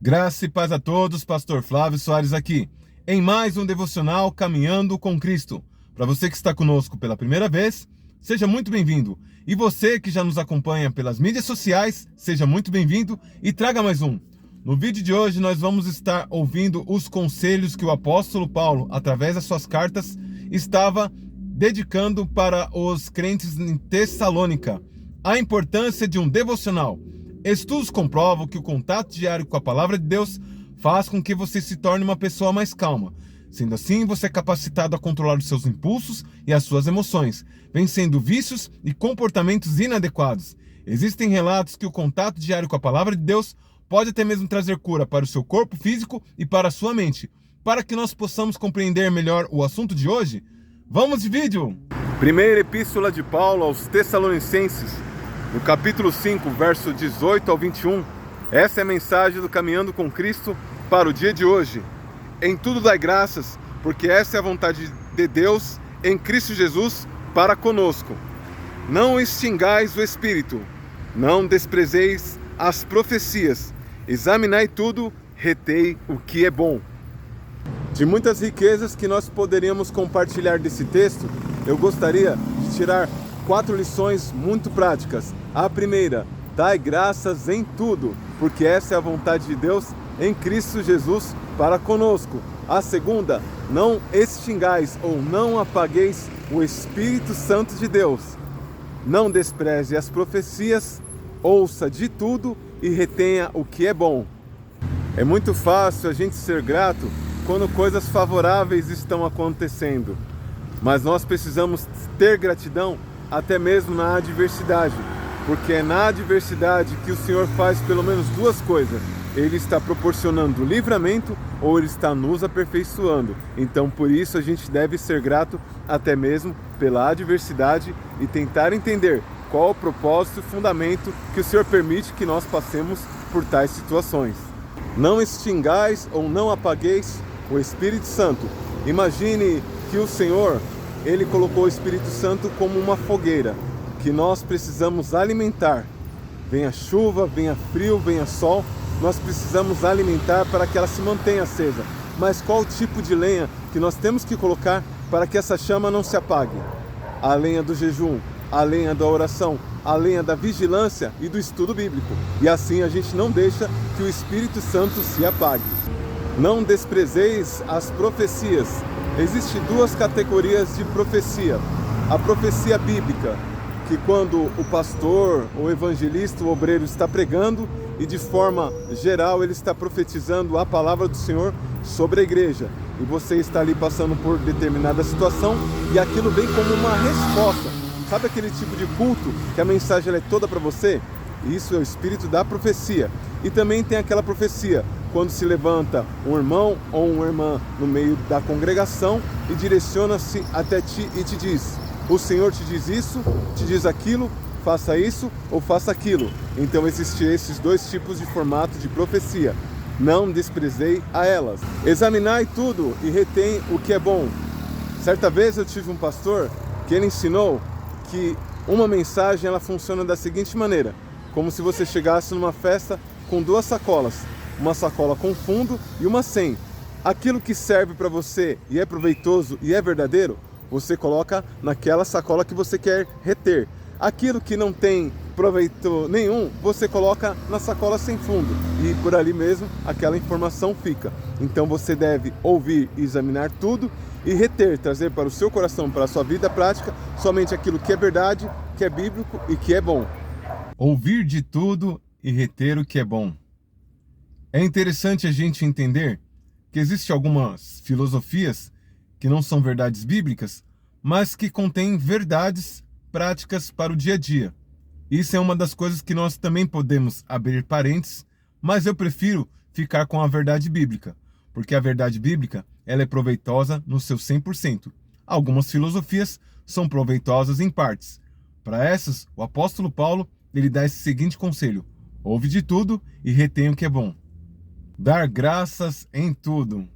Graça e paz a todos, Pastor Flávio Soares aqui, em mais um devocional Caminhando com Cristo. Para você que está conosco pela primeira vez, seja muito bem-vindo. E você que já nos acompanha pelas mídias sociais, seja muito bem-vindo e traga mais um. No vídeo de hoje nós vamos estar ouvindo os conselhos que o apóstolo Paulo, através das suas cartas, estava dedicando para os crentes em Tessalônica. A importância de um devocional. Estudos comprovam que o contato diário com a palavra de Deus faz com que você se torne uma pessoa mais calma. Sendo assim, você é capacitado a controlar os seus impulsos e as suas emoções, vencendo vícios e comportamentos inadequados. Existem relatos que o contato diário com a palavra de Deus pode até mesmo trazer cura para o seu corpo físico e para a sua mente. Para que nós possamos compreender melhor o assunto de hoje, vamos de vídeo! Primeira Epístola de Paulo aos Tessalonicenses, no capítulo 5, verso 18 ao 21, essa é a mensagem do Caminhando com Cristo para o dia de hoje. Em tudo dai graças, porque essa é a vontade de Deus em Cristo Jesus para conosco. Não extingais o Espírito, não desprezeis as profecias, examinai tudo, retei o que é bom. De muitas riquezas que nós poderíamos compartilhar desse texto, eu gostaria de tirar 4 lições muito práticas. A primeira, dai graças em tudo, porque essa é a vontade de Deus em Cristo Jesus para conosco. A segunda, não extingais ou não apagueis o Espírito Santo de Deus. Não despreze as profecias, ouça de tudo e retenha o que é bom. É muito fácil a gente ser grato quando coisas favoráveis estão acontecendo, mas nós precisamos ter gratidão até mesmo na adversidade, porque é na adversidade que o Senhor faz pelo menos 2 coisas. Ele está proporcionando livramento ou Ele está nos aperfeiçoando. Então por isso a gente deve ser grato até mesmo pela adversidade e tentar entender qual o propósito e fundamento que o Senhor permite que nós passemos por tais situações. Não extingais ou não apagueis o Espírito Santo. Imagine que o Senhor, Ele colocou o Espírito Santo como uma fogueira, que nós precisamos alimentar. Venha chuva, venha frio, venha sol, nós precisamos alimentar para que ela se mantenha acesa. Mas qual tipo de lenha que nós temos que colocar para que essa chama não se apague? A lenha do jejum, a lenha da oração, a lenha da vigilância e do estudo bíblico. E assim a gente não deixa que o Espírito Santo se apague. Não desprezeis as profecias. Existem 2 categorias de profecia. A profecia bíblica, que quando o pastor, o evangelista, o obreiro está pregando e de forma geral ele está profetizando a palavra do Senhor sobre a igreja. E você está ali passando por determinada situação e aquilo vem como uma resposta. Sabe aquele tipo de culto que a mensagem ela é toda para você? Isso é o espírito da profecia. E também tem aquela profecia quando se levanta um irmão ou uma irmã no meio da congregação e direciona-se até ti e te diz: o Senhor te diz isso, te diz aquilo, faça isso ou faça aquilo. Então existem esses 2 tipos de formato de profecia. Não desprezei a elas. Examinai tudo e retém o que é bom. Certa vez eu tive um pastor que ele ensinou que uma mensagem ela funciona da seguinte maneira: como se você chegasse numa festa com 2 sacolas, uma sacola com fundo e uma sem. Aquilo que serve para você e é proveitoso e é verdadeiro, você coloca naquela sacola que você quer reter. Aquilo que não tem proveito nenhum, você coloca na sacola sem fundo. E por ali mesmo, aquela informação fica. Então você deve ouvir e examinar tudo e reter, trazer para o seu coração, para a sua vida prática, somente aquilo que é verdade, que é bíblico e que é bom. Ouvir de tudo e reter o que é bom. É interessante a gente entender que existem algumas filosofias que não são verdades bíblicas, mas que contêm verdades práticas para o dia a dia. Isso é uma das coisas que nós também podemos abrir parênteses, mas eu prefiro ficar com a verdade bíblica, porque a verdade bíblica ela é proveitosa no seu 100%. Algumas filosofias são proveitosas em partes. Para essas, o apóstolo Paulo ele dá esse seguinte conselho: ouve de tudo e retém o que é bom. Dar graças em tudo.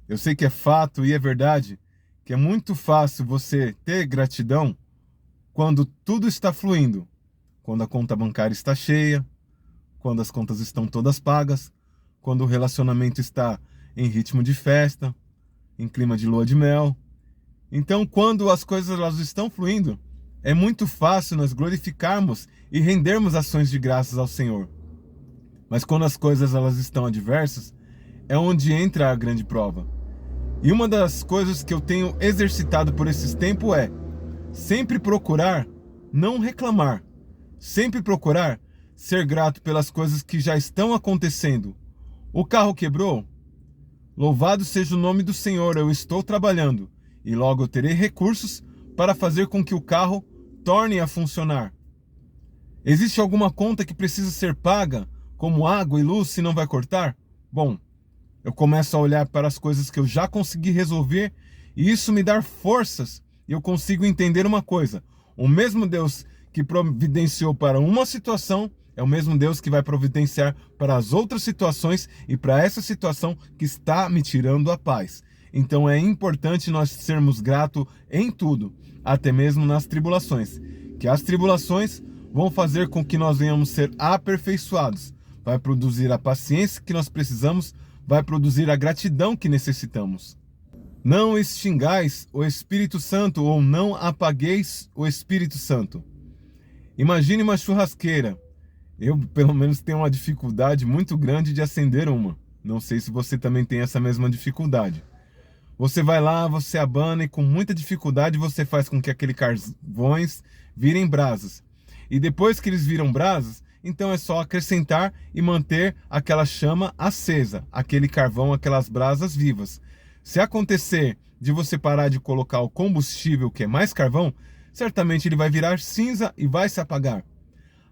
Eu sei que é fato e é verdade que é muito fácil você ter gratidão quando tudo está fluindo, quando a conta bancária está cheia, quando as contas estão todas pagas, quando o relacionamento está em ritmo de festa, em clima de lua de mel. Então, quando as coisas elas estão fluindo, é muito fácil nós glorificarmos e rendermos ações de graças ao Senhor. Mas quando as coisas elas estão adversas, é onde entra a grande prova. E uma das coisas que eu tenho exercitado por esses tempos é sempre procurar não reclamar, sempre procurar ser grato pelas coisas que já estão acontecendo. O carro quebrou? Louvado seja o nome do Senhor, eu estou trabalhando e logo eu terei recursos para fazer com que o carro torne a funcionar. Existe alguma conta que precisa ser paga, como água e luz, se não vai cortar? Bom, eu começo a olhar para as coisas que eu já consegui resolver e isso me dá forças e eu consigo entender uma coisa. O mesmo Deus que providenciou para uma situação é o mesmo Deus que vai providenciar para as outras situações e para essa situação que está me tirando a paz. Então é importante nós sermos gratos em tudo, até mesmo nas tribulações. Que as tribulações vão fazer com que nós venhamos ser aperfeiçoados. Vai produzir a paciência que nós precisamos, vai produzir a gratidão que necessitamos. Não extingais o Espírito Santo ou não apagueis o Espírito Santo. Imagine uma churrasqueira. Eu, pelo menos, tenho uma dificuldade muito grande de acender uma. Não sei se você também tem essa mesma dificuldade. Você vai lá, você abana e com muita dificuldade você faz com que aqueles carvões virem brasas. E depois que eles viram brasas, então é só acrescentar e manter aquela chama acesa, aquele carvão, aquelas brasas vivas. Se acontecer de você parar de colocar o combustível, que é mais carvão, certamente ele vai virar cinza e vai se apagar.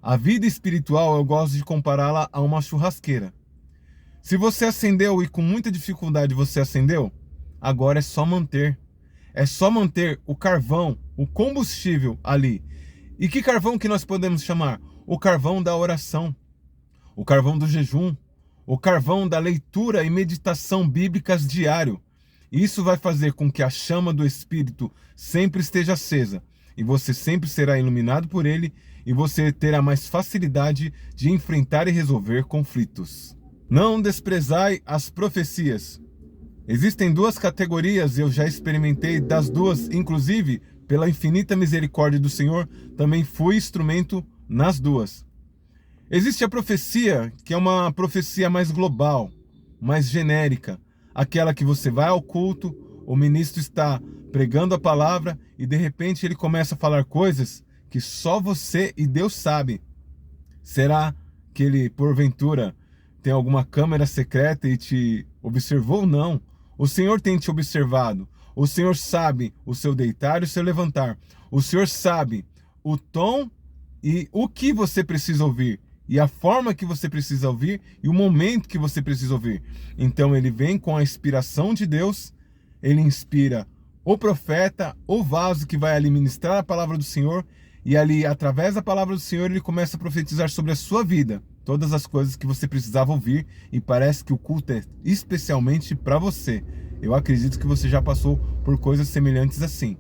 A vida espiritual eu gosto de compará-la a uma churrasqueira. Se você acendeu e com muita dificuldade você acendeu, agora é só manter. É só manter o carvão, o combustível ali. E que carvão que nós podemos chamar? O carvão da oração, o carvão do jejum, o carvão da leitura e meditação bíblicas diário. Isso vai fazer com que a chama do Espírito sempre esteja acesa e você sempre será iluminado por ele e você terá mais facilidade de enfrentar e resolver conflitos. Não desprezai as profecias. Existem duas categorias, eu já experimentei das duas, inclusive, pela infinita misericórdia do Senhor, também fui instrumento nas duas. Existe a profecia, que é uma profecia mais global, mais genérica, aquela que você vai ao culto, o ministro está pregando a palavra e de repente ele começa a falar coisas que só você e Deus sabe. Será que ele, porventura, tem alguma câmera secreta e te observou? Não. O Senhor tem te observado. O Senhor sabe o seu deitar e o seu levantar. O Senhor sabe o tom e o que você precisa ouvir. E a forma que você precisa ouvir e o momento que você precisa ouvir. Então ele vem com a inspiração de Deus, ele inspira o profeta, o vaso que vai ali ministrar a palavra do Senhor, e ali, através da palavra do Senhor, ele começa a profetizar sobre a sua vida, todas as coisas que você precisava ouvir, e parece que o culto é especialmente para você. Eu acredito que você já passou por coisas semelhantes assim.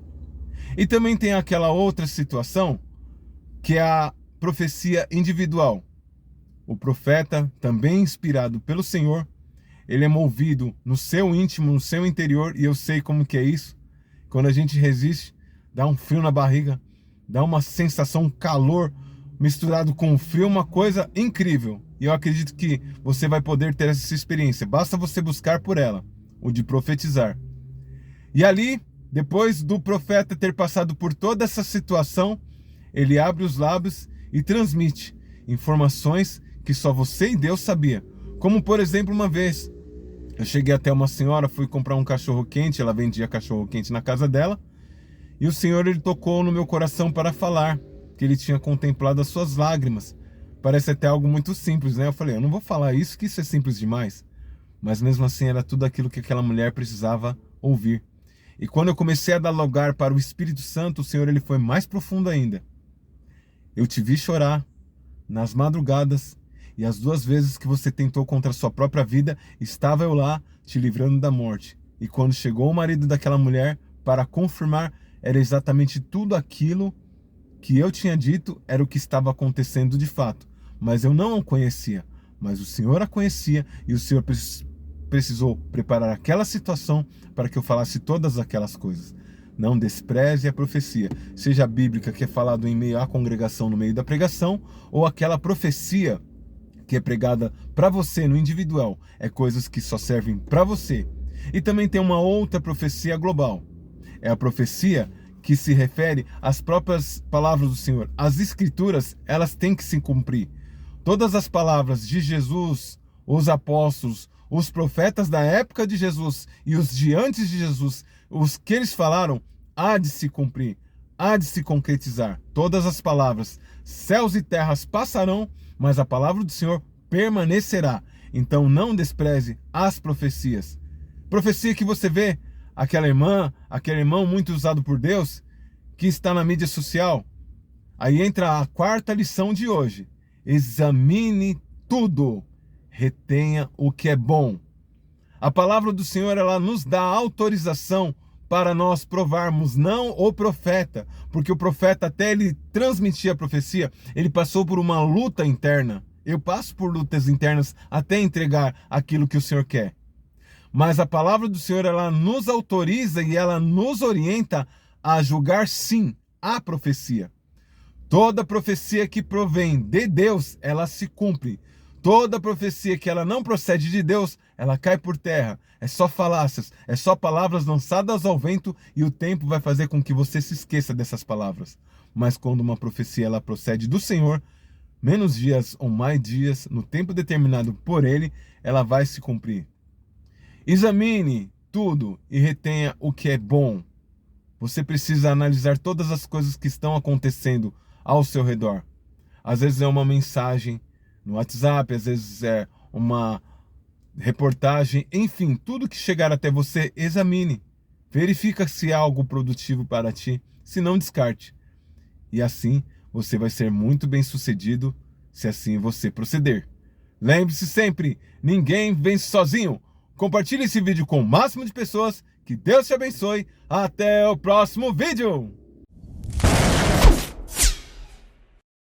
E também tem aquela outra situação, que é a profecia individual. O profeta, também inspirado pelo Senhor, ele é movido no seu íntimo, no seu interior, e eu sei como que é isso. Quando a gente resiste, dá um frio na barriga, dá uma sensação, um calor misturado com o frio, uma coisa incrível. E eu acredito que você vai poder ter essa experiência. Basta você buscar por ela, o de profetizar. E ali, depois do profeta ter passado por toda essa situação, ele abre os lábios e transmite informações que só você e Deus sabia. Como, por exemplo, uma vez, eu cheguei até uma senhora, fui comprar um cachorro-quente, ela vendia cachorro-quente na casa dela, e o Senhor, ele tocou no meu coração para falar que ele tinha contemplado as suas lágrimas. Parece até algo muito simples, né? Eu falei, eu não vou falar isso, que isso é simples demais. Mas mesmo assim era tudo aquilo que aquela mulher precisava ouvir. E quando eu comecei a dar lugar para o Espírito Santo, o Senhor, ele foi mais profundo ainda. Eu te vi chorar nas madrugadas, e as 2 vezes que você tentou contra a sua própria vida, estava eu lá te livrando da morte. E quando chegou o marido daquela mulher para confirmar, era exatamente tudo aquilo que eu tinha dito, era o que estava acontecendo de fato. Mas eu não o conhecia. mas o Senhor a conhecia e o Senhor precisou preparar aquela situação para que eu falasse todas aquelas coisas. Não despreze a profecia, seja a bíblica que é falado em meio à congregação, no meio da pregação, ou aquela profecia que é pregada para você no individual, é coisas que só servem para você. E também tem uma outra profecia global, é a profecia que se refere às próprias palavras do Senhor. As escrituras, elas têm que se cumprir. Todas as palavras de Jesus, os apóstolos, os profetas da época de Jesus e os de antes de Jesus, os que eles falaram, há de se cumprir, há de se concretizar. Todas as palavras, céus e terras passarão, mas a palavra do Senhor permanecerá. Então não despreze as profecias. Profecia que você vê, aquela irmã, aquele irmão muito usado por Deus, que está na mídia social. Aí entra a quarta lição de hoje. Examine tudo, retenha o que é bom. A palavra do Senhor, ela nos dá autorização para nós provarmos, não o profeta, porque o profeta, até ele transmitir a profecia, ele passou por uma luta interna. Eu passo por lutas internas até entregar aquilo que o Senhor quer. Mas a palavra do Senhor, ela nos autoriza e ela nos orienta a julgar sim a profecia. Toda profecia que provém de Deus, ela se cumpre. Toda profecia que ela não procede de Deus, ela cai por terra. É só falácias, é só palavras lançadas ao vento e o tempo vai fazer com que você se esqueça dessas palavras. Mas quando uma profecia ela procede do Senhor, menos dias ou mais dias, no tempo determinado por Ele, ela vai se cumprir. Examine tudo e retenha o que é bom. Você precisa analisar todas as coisas que estão acontecendo ao seu redor. Às vezes é uma mensagem no WhatsApp, às vezes é uma reportagem, enfim, tudo que chegar até você, examine. Verifica se é algo produtivo para ti, se não, descarte. E assim você vai ser muito bem sucedido, se assim você proceder. Lembre-se sempre, ninguém vence sozinho. Compartilhe esse vídeo com o máximo de pessoas. Que Deus te abençoe. Até o próximo vídeo.